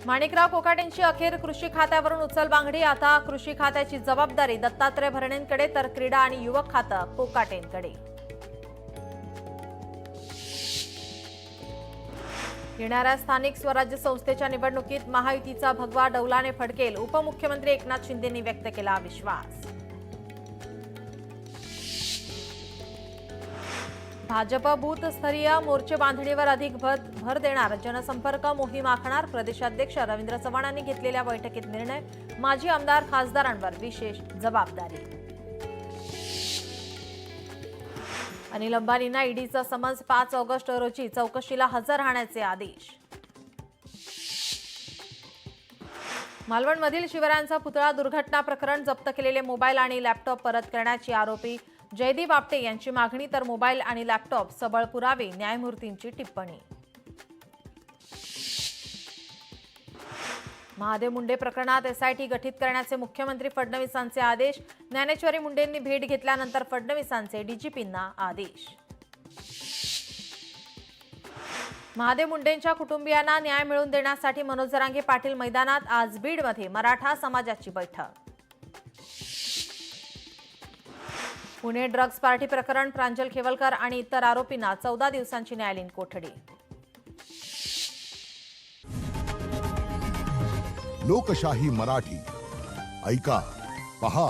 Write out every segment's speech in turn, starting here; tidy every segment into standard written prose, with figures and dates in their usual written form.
माणिकराव कोकाटेंची अखेर कृषी खात्यावरून उचलबांगडी। आता कृषी खात्याची जबाबदारी दत्तात्रय भरणेंकडे तर क्रीडा आणि युवक खातं कोकाटेंकडे। येणाऱ्या स्थानिक स्वराज्य संस्थेच्या निवडणुकीत महायुतीचा भगवा डौलाने फडकेल। उपमुख्यमंत्री एकनाथ शिंदेंनी व्यक्त केला विश्वास। भाजप बूथस्तरीय मोर्चे बांधणीवर अधिक भर देणार। जनसंपर्क मोहीम आखणार। प्रदेशाध्यक्ष रवींद्र चव्हाणांनी घेतलेल्या बैठकीत निर्णय। माजी आमदार खासदारांवर विशेष जबाबदारी। अनिल अंबानींना ईडीचा समन्स। 5 ऑगस्ट रोजी चौकशीला हजर राहण्याचे आदेश। मालवणमधील शिवरायांचा पुतळा दुर्घटना प्रकरण। जप्त केलेले मोबाईल आणि लॅपटॉप परत करण्याची आरोपी जयदीप आपटे यांची मागणी। तर मोबाईल आणि लॅपटॉप सबळ पुरावे। न्यायमूर्तींची टिप्पणी। महादेव मुंडे प्रकरणात एसआयटी गठीत करण्याचे मुख्यमंत्री फडणवीसांचे आदेश। ज्ञानेश्वरी मुंडेंनी भेट घेतल्यानंतर फडणवीसांचे डीजीपींना आदेश। महादेव मुंडेंच्या कुटुंबियांना न्याय मिळवून देण्यासाठी मनोज जरांगे पाटील मैदानात। आज बीडमध्ये मराठा समाजाची बैठक। पुणे ड्रग्ज पार्टी प्रकरण। प्रांजल खेवलकर आणि इतर आरोपींना 14 दिवसांची न्यायालयीन कोठडी। लोकशाही मराठी ऐका, पहा,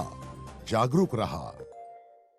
जागरूक रहा।